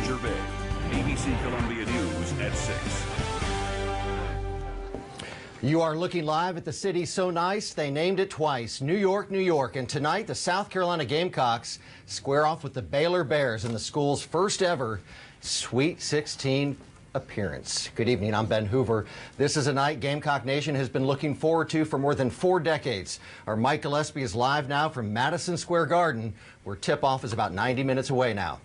Gervais. ABC Columbia News at 6. You are looking live at the city so nice they named it twice. New York, New York. And tonight the South Carolina Gamecocks square off with the Baylor Bears in the school's first ever Sweet 16 appearance. Good evening, I'm Ben Hoover. This is a night Gamecock Nation has been looking forward to for more than 4 decades. Our Mike Gillespie is live now from Madison Square Garden, where tip-off is about 90 minutes away now.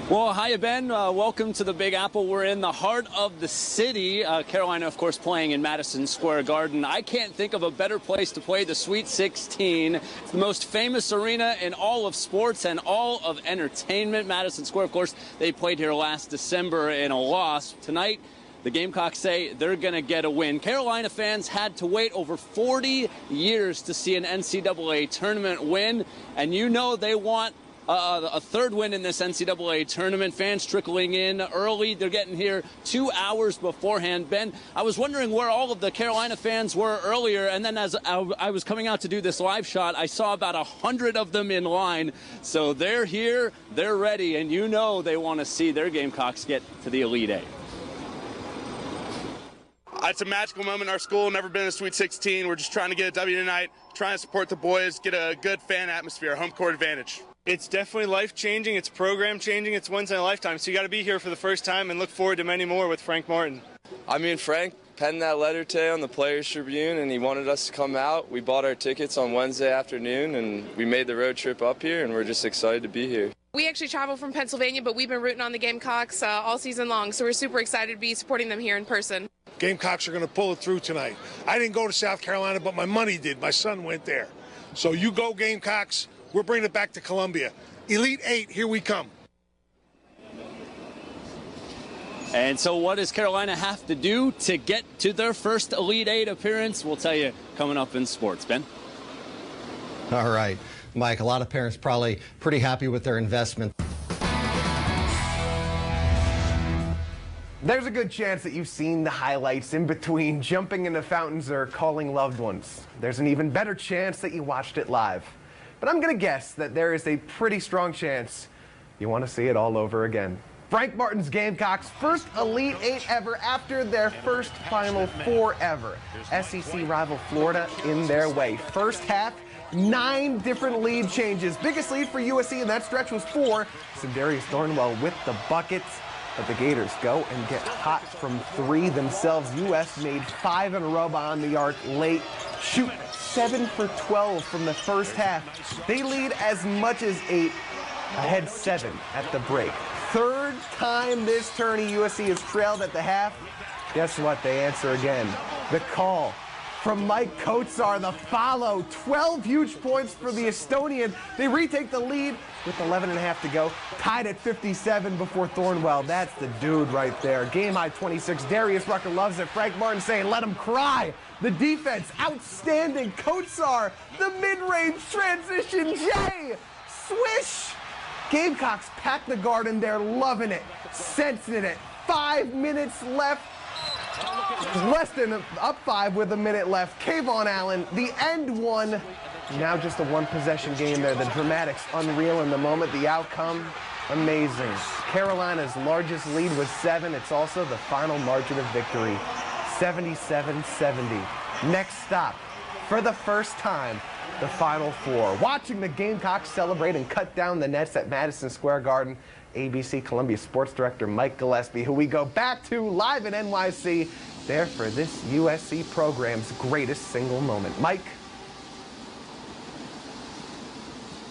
Well, hiya, Ben. Welcome to the Big Apple. We're in the heart of the city. Carolina, of course, playing in Madison Square Garden. I can't think of a better place to play the Sweet 16. It's the most famous arena in all of sports and all of entertainment. Madison Square, of course, they played here last December in a loss. Tonight, the Gamecocks say they're going to get a win. Carolina fans had to wait over 40 years to see an NCAA tournament win, and you know they want a third win in this NCAA tournament. Fans trickling in early. They're getting here 2 hours beforehand. Ben, I was wondering where all of the Carolina fans were earlier, and then as I was coming out to do this live shot, I saw about 100 of them in line. So they're here, they're ready, and you know they want to see their Gamecocks get to the Elite Eight. It's a magical moment in our school. Never been in a Sweet 16. We're just trying to get a W tonight, trying to support the boys, get a good fan atmosphere, home court advantage. It's definitely life-changing. It's program-changing. It's once in a lifetime. So you got to be here for the first time and look forward to many more with Frank Martin. I mean, Frank penned that letter today on the Players Tribune, and he wanted us to come out. We bought our tickets on Wednesday afternoon, and we made the road trip up here, and we're just excited to be here. We actually travel from Pennsylvania, but we've been rooting on the Gamecocks all season long, so we're super excited to be supporting them here in person. Gamecocks are going to pull it through tonight. I didn't go to South Carolina, but my money did. My son went there. So you go, Gamecocks. We're bringing it back to Columbia. Elite Eight, here we come. And so what does Carolina have to do to get to their first Elite Eight appearance? We'll tell you coming up in sports. Ben? All right, Mike, a lot of parents probably pretty happy with their investment. There's a good chance that you've seen the highlights in between jumping into fountains or calling loved ones. There's an even better chance that you watched it live. But I'm going to guess that there is a pretty strong chance you want to see it all over again. Frank Martin's Gamecocks' first Elite Eight ever after their first Final Four ever. SEC rival Florida in their way. First half, 9 different lead changes. Biggest lead for USC in that stretch was 4. Darius Thornwell with the buckets. But the Gators go and get hot from 3 themselves. US made 5 in a row on the arc late. Shoot 7 for 12 from the first half. They lead as much as 8, ahead 7 at the break. Third time this tourney USC has trailed at the half. Guess what? They answer again. The call from Mike Kotsar, the follow. 12 huge points for the Estonian. They retake the lead with 11.5 to go. Tied at 57 before Thornwell. That's the dude right there. Game high 26. Darius Rucker loves it. Frank Martin saying, let him cry. The defense, outstanding. Kotsar, the mid-range transition. Jay, swish. Gamecocks pack the Garden. They're loving it, sensing it. 5 minutes left. Less than up 5 with a minute left. Kayvon Allen, the end one. Now just a 1-possession game there. The dramatics unreal in the moment. The outcome, amazing. Carolina's largest lead was 7. It's also the final margin of victory, 77-70. Next stop, for the first time, the Final Four. Watching the Gamecocks celebrate and cut down the nets at Madison Square Garden, ABC Columbia Sports Director Mike Gillespie, who we go back to live in NYC, there for this USC program's greatest single moment. Mike?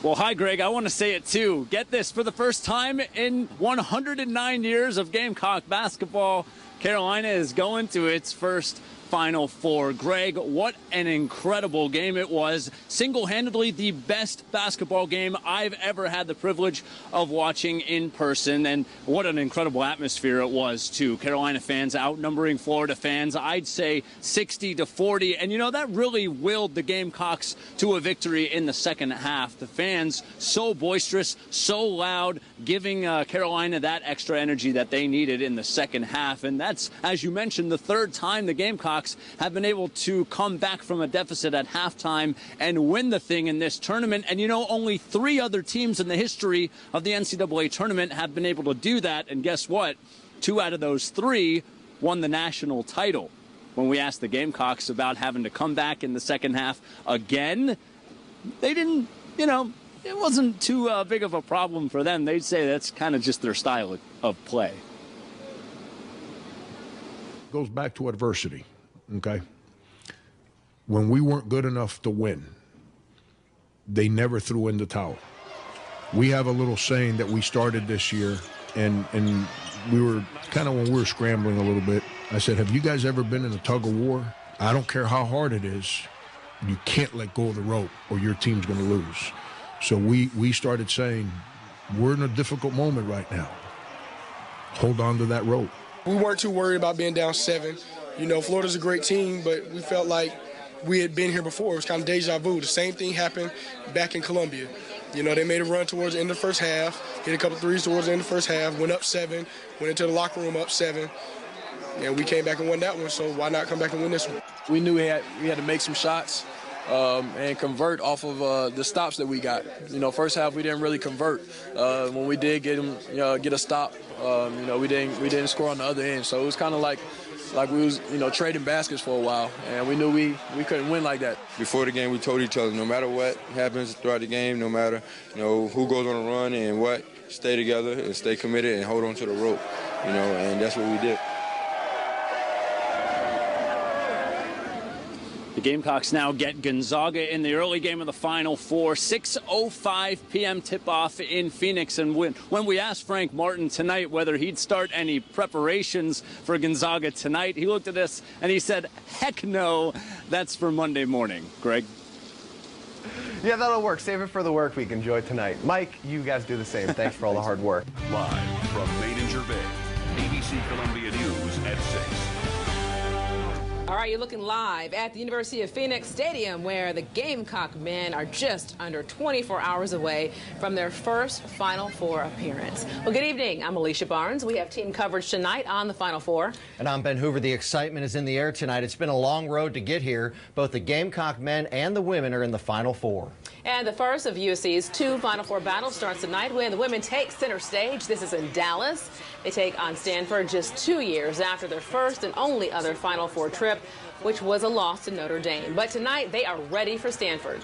Well, hi, Greg. I want to say it, too. Get this. For the first time in 109 years of Gamecock basketball, Carolina is going to its first Final Four. Greg, what an incredible game it was. Single-handedly the best basketball game I've ever had the privilege of watching in person. And what an incredible atmosphere it was, too. Carolina fans outnumbering Florida fans, I'd say 60-40. And, you know, that really willed the Gamecocks to a victory in the second half. The fans so boisterous, so loud, giving Carolina that extra energy that they needed in the second half. And that's, as you mentioned, the third time the Gamecocks Gamecocks have been able to come back from a deficit at halftime and win the thing in this tournament. And, you know, only 3 other teams in the history of the NCAA tournament have been able to do that. And guess what? 2 out of those 3 won the national title. When we asked the Gamecocks about having to come back in the second half again, they didn't, you know, it wasn't too big of a problem for them. They'd say that's kind of just their style of play. Goes back to adversity, okay? When we weren't good enough to win, they never threw in the towel. We have a little saying that we started this year, and we were kind of, when we were scrambling a little bit, I said, have you guys ever been in a tug of war? I don't care how hard it is, you can't let go of the rope or your team's going to lose. So we started saying, we're in a difficult moment right now. Hold on to that rope. We weren't too worried about being down 7. You know, Florida's a great team, but we felt like we had been here before. It was kind of deja vu. The same thing happened back in Columbia. You know, they made a run towards the end of the first half, hit a couple threes towards the end of the first half, went up 7, went into the locker room up 7. And we came back and won that one, so why not come back and win this one? We knew we had to make some shots and convert off of the stops that we got. You know, first half we didn't really convert. When we did get them, get a stop, you know, we didn't score on the other end. So it was kind of like we was, you know, trading baskets for a while, and we knew we couldn't win like that. Before the game, we told each other, no matter what happens throughout the game, no matter, you know, who goes on a run and what, stay together and stay committed and hold on to the rope, you know, and that's what we did. The Gamecocks now get Gonzaga in the early game of the Final Four. 6:05 p.m. tip-off in Phoenix. And when we asked Frank Martin tonight whether he'd start any preparations for Gonzaga tonight, he looked at us and he said, heck no, that's for Monday morning. Greg? Yeah, that'll work. Save it for the work week. Enjoy tonight. Mike, you guys do the same. Thanks for all the hard work. Live from Maiden Bay, ABC Columbia News at 6. All right, you're looking live at the University of Phoenix Stadium, where the Gamecock men are just under 24 hours away from their first Final Four appearance. Well, good evening. I'm Alicia Barnes. We have team coverage tonight on the Final Four. And I'm Ben Hoover. The excitement is in the air tonight. It's been a long road to get here. Both the Gamecock men and the women are in the Final Four. And the first of USC's 2 Final Four battles starts tonight when the women take center stage. This is in Dallas. They take on Stanford just 2 years after their first and only other Final Four trip, which was a loss to Notre Dame. But tonight, they are ready for Stanford.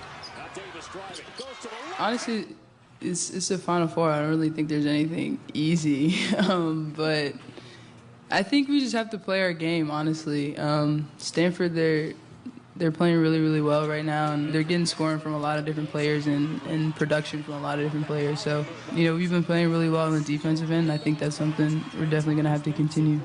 Honestly, it's a Final Four. I don't really think there's anything easy. But I think we just have to play our game, honestly. Stanford, they're playing really, really well right now, and they're getting scoring from a lot of different players and production from a lot of different players. So, you know, we've been playing really well on the defensive end, and I think that's something we're definitely going to have to continue.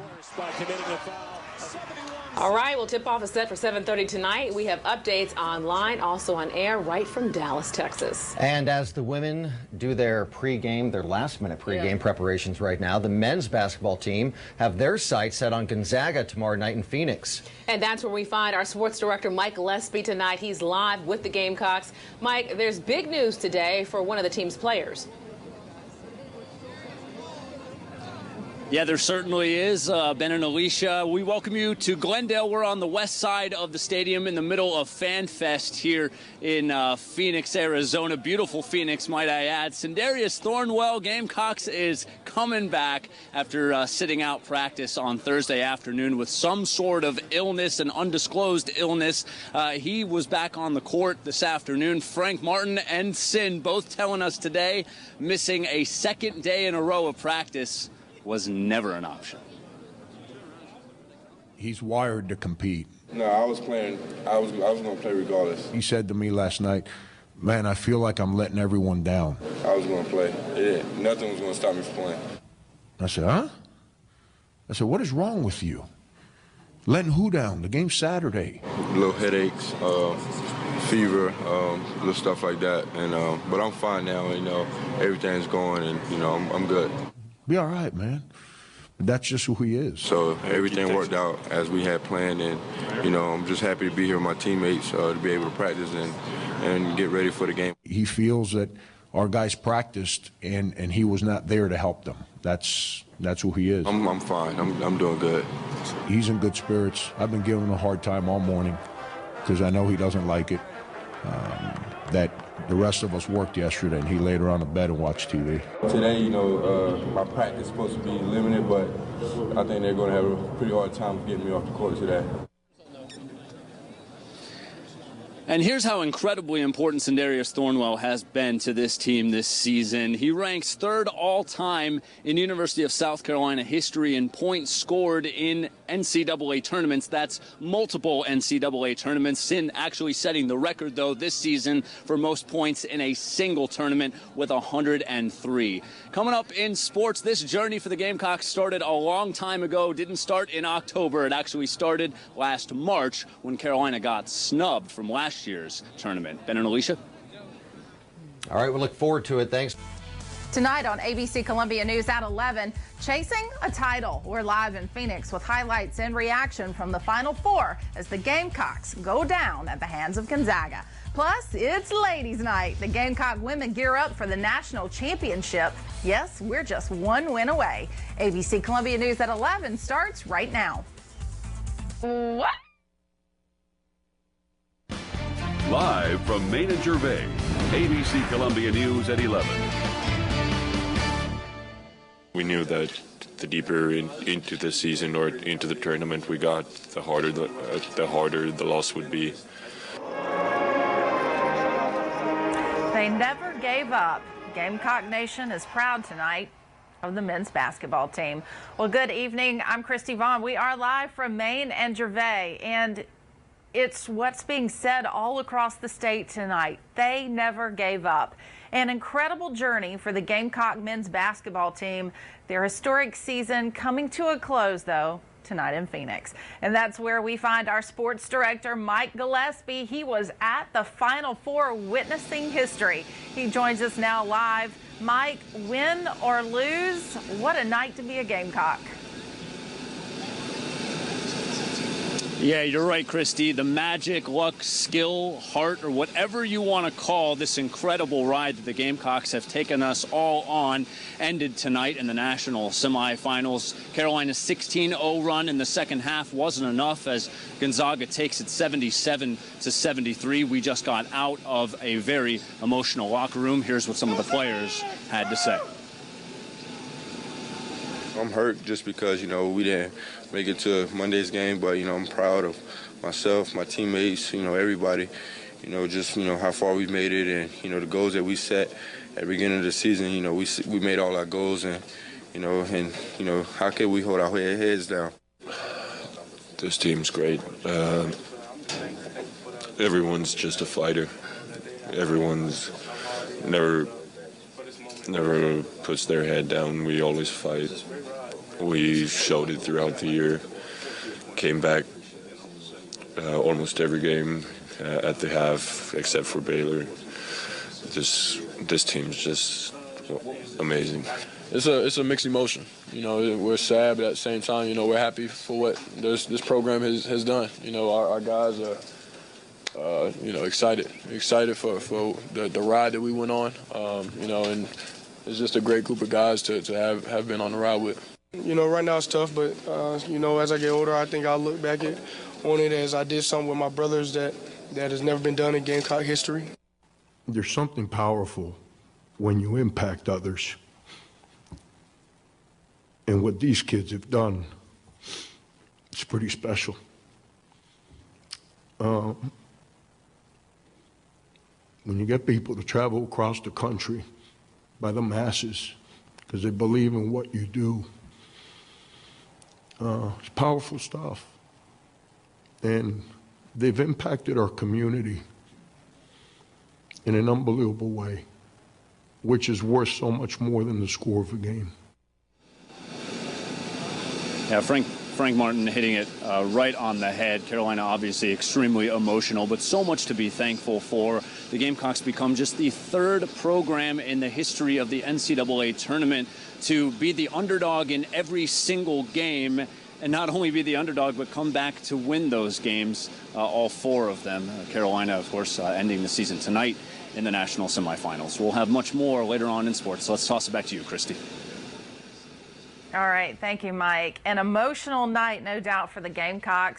All right, well, tip-off is set for 7:30 tonight. We have updates online, also on air, right from Dallas, Texas. And as the women do their pregame, their last-minute pregame preparations right now, the men's basketball team have their sights set on Gonzaga tomorrow night in Phoenix. And that's where we find our sports director, Mike Gillespie, tonight. He's live with the Gamecocks. Mike, there's big news today for one of the team's players. Yeah, there certainly is, Ben and Alicia. We welcome you to Glendale. We're on the west side of the stadium in the middle of Fan Fest here in Phoenix, Arizona. Beautiful Phoenix, might I add. Sindarius Thornwell, Gamecocks, is coming back after sitting out practice on Thursday afternoon with some sort of illness, an undisclosed illness. He was back on the court this afternoon. Frank Martin and Sin both telling us today, missing a second day in a row of practice was never an option. He's wired to compete. No, I was playing. I was going to play regardless. He said to me last night, man, I feel like I'm letting everyone down. I was going to play. Yeah, nothing was going to stop me from playing. I said, huh? I said, what is wrong with you? Letting who down? The game's Saturday. Little headaches, fever, little stuff like that. And but I'm fine now. You know, everything's going, and you know, I'm good. Be all right, man. That's just who he is. So everything worked out as we had planned, and you know, I'm just happy to be here with my teammates to be able to practice and get ready for the game. He feels that our guys practiced, and he was not there to help them. That's who he is. I'm fine. I'm doing good. He's in good spirits. I've been giving him a hard time all morning because I know he doesn't like it. That the rest of us worked yesterday, and he laid around the bed and watched TV. Today, you know, my practice is supposed to be limited, but I think they're going to have a pretty hard time getting me off the court today. And here's how incredibly important Sindarius Thornwell has been to this team this season. He ranks third all-time in University of South Carolina history in points scored in NCAA tournaments. That's multiple NCAA tournaments. Sin actually setting the record, though, this season for most points in a single tournament with 103. Coming up in sports, this journey for the Gamecocks started a long time ago. Didn't start in October. It actually started last March when Carolina got snubbed from last year's tournament. Ben and Alicia? All right, we look forward to it. Thanks. Tonight on ABC Columbia News at 11, chasing a title. We're live in Phoenix with highlights and reaction from the Final Four as the Gamecocks go down at the hands of Gonzaga. Plus, it's ladies' night. The Gamecock women gear up for the national championship. Yes, we're just one win away. ABC Columbia News at 11 starts right now. What? Live from Main and Gervais, ABC Columbia News at 11. We knew that the deeper into the season or into the tournament we got, the harder the loss would be. They never gave up. Gamecock Nation is proud tonight of the men's basketball team. Well, good evening. I'm Christy Vaughn. We are live from Main and Gervais, and it's what's being said all across the state tonight. They never gave up. An incredible journey for the Gamecock men's basketball team. Their historic season coming to a close, though, tonight in Phoenix. And that's where we find our sports director, Mike Gillespie. He was at the Final Four witnessing history. He joins us now live. Mike, win or lose, what a night to be a Gamecock. Yeah, you're right, Christy. The magic, luck, skill, heart, or whatever you want to call this incredible ride that the Gamecocks have taken us all on ended tonight in the national semifinals. Carolina's 16-0 run in the second half wasn't enough as Gonzaga takes it 77-73. We just got out of a very emotional locker room. Here's what some of the players had to say. I'm hurt just because, you know, we didn't make it to Monday's game, but, you know, I'm proud of myself, my teammates, you know, everybody, you know, just, you know, how far we made it and, you know, the goals that we set at the beginning of the season, you know, we made all our goals and, you know, how can we hold our heads down? This team's great. Everyone's just a fighter. Everyone's never puts their head down. We always fight. We showed it throughout the year. Came back almost every game at the half, except for Baylor. This team's just amazing. It's a mixed emotion. You know, we're sad, but at the same time, you know, we're happy for what this program has done. You know, our guys are, you know, excited for the ride that we went on. You know, and it's just a great group of guys to have been on the ride with. You know, right now it's tough, but, you know, as I get older, I think I'll look back on it as I did something with my brothers that has never been done in Gamecock history. There's something powerful when you impact others. And what these kids have done, it's pretty special. When you get people to travel across the country by the masses because they believe in what you do, it's powerful stuff. And they've impacted our community in an unbelievable way, which is worth so much more than the score of a game. Yeah, Frank Martin hitting it right on the head. Carolina obviously extremely emotional, but so much to be thankful for. The Gamecocks become just the third program in the history of the NCAA tournament to be the underdog in every single game and not only be the underdog, but come back to win those games, all 4 of them. Carolina, of course, ending the season tonight in the national semifinals. We'll have much more later on in sports. So let's toss it back to you, Christy. All right. Thank you, Mike. An emotional night, no doubt, for the Gamecocks.